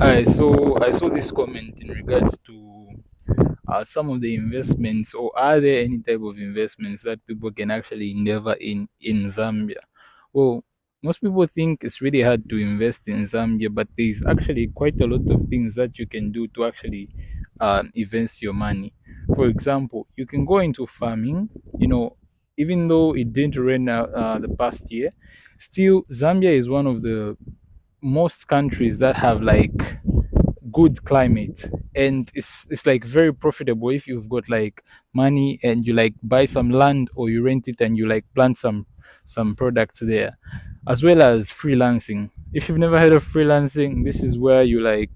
I saw this comment in regards to some of the investments, or are there any type of investments that people can actually endeavor in Zambia? Well, most people think it's really hard to invest in Zambia, but there's actually quite a lot of things that you can do to actually invest your money. For example, you can go into farming. You know, even though it didn't rain the past year, still Zambia is one of the most countries that have like good climate, and it's like very profitable if you've got like money and you like buy some land or you rent it and you like plant some products there, as well as freelancing. If you've never heard of freelancing, this is where you like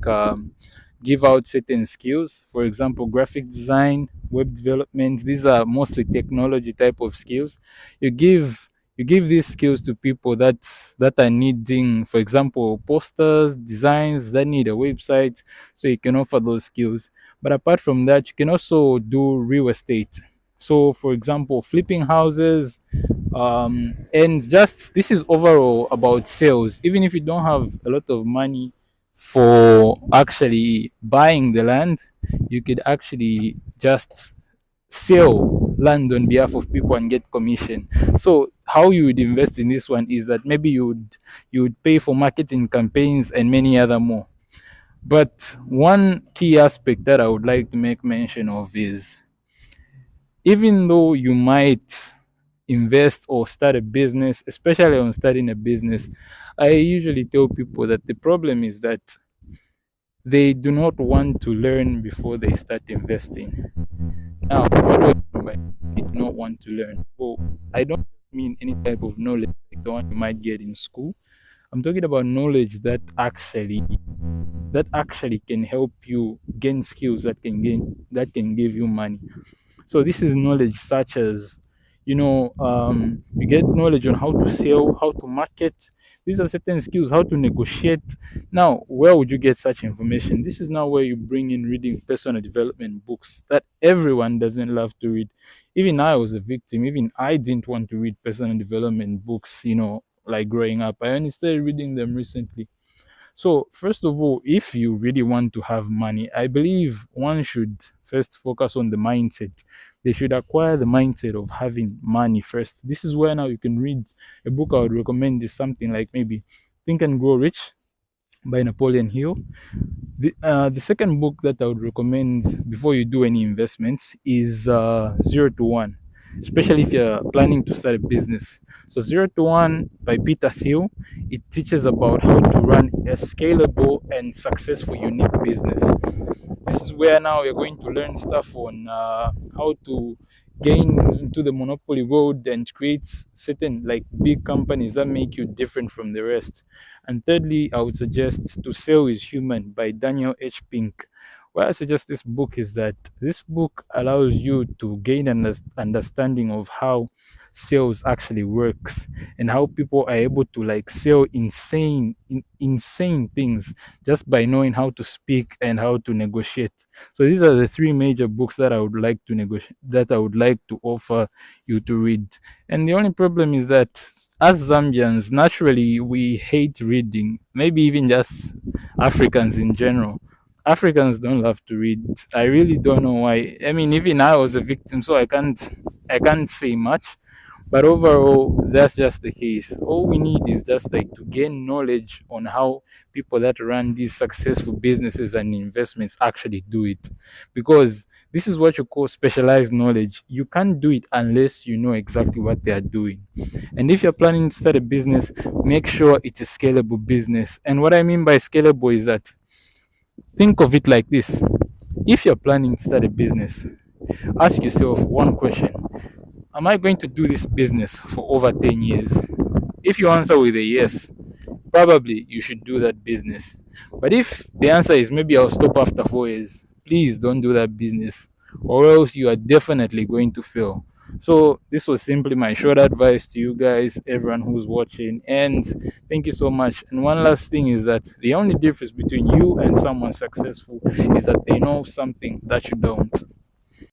give out certain skills. For example, graphic design, web development. These are mostly technology type of skills. You give you give these skills to people that are needing, for example, posters, designs that need a website, so you can offer those skills. But apart from that, you can also do real estate. So, for example, flipping houses, and just this is overall about sales. Even if you don't have a lot of money for actually buying the land, you could actually just sell land on behalf of people and get commission. So how you would invest in this one is that maybe you would pay for marketing campaigns and many other more. But one key aspect that I would like to make mention of is, even though you might invest or start a business, especially on starting a business, I usually tell people that the problem is that they do not want to learn before they start investing. Now, what do I mean by they do not want to learn? Well, I don't mean any type of knowledge like the one you might get in school. I'm talking about knowledge that actually can help you gain skills that can give you money. So this is knowledge such as, you get knowledge on how to sell, how to market. These are certain skills, how to negotiate. Now, where would you get such information? This is now where you bring in reading personal development books that everyone doesn't love to read. Even I was a victim. Even I didn't want to read personal development books, like growing up. I only started reading them recently. So, first of all, if you really want to have money, I believe one should first focus on the mindset. They should acquire the mindset of having money first. This is where now you can read a book I would recommend is something like maybe Think and Grow Rich by Napoleon Hill. The second book that I would recommend before you do any investments is Zero to One, especially if you're planning to start a business. So, Zero to One by Peter Thiel, it teaches about how to run a scalable and successful unique business. This is where now you're going to learn stuff on how to gain into the monopoly world and create certain like big companies that make you different from the rest. And thirdly, I would suggest To Sell is Human by Daniel H. Pink. Why I suggest this book is that this book allows you to gain an understanding of how sales actually works, and how people are able to like sell insane things just by knowing how to speak and how to negotiate. So these are the three major books that I would like to negotiate, that I would like to offer you to read. And the only problem is that as Zambians, naturally we hate reading. Maybe even just Africans in general. Africans don't love to read. I really don't know why. I mean, even I was a victim, so I can't say much. But overall, that's just the case. All we need is just like to gain knowledge on how people that run these successful businesses and investments actually do it. Because this is what you call specialized knowledge. You can't do it unless you know exactly what they are doing. And if you're planning to start a business, make sure it's a scalable business. And what I mean by scalable is that, think of it like this. If you're planning to start a business, ask yourself one question: am I going to do this business for over 10 years? If you answer with a yes, probably you should do that business. But if the answer is maybe I'll stop after 4 years, please don't do that business, or else you are definitely going to fail. So, this was simply my short advice to you guys, everyone who's watching, and thank you so much. And one last thing is that the only difference between you and someone successful is that they know something that you don't.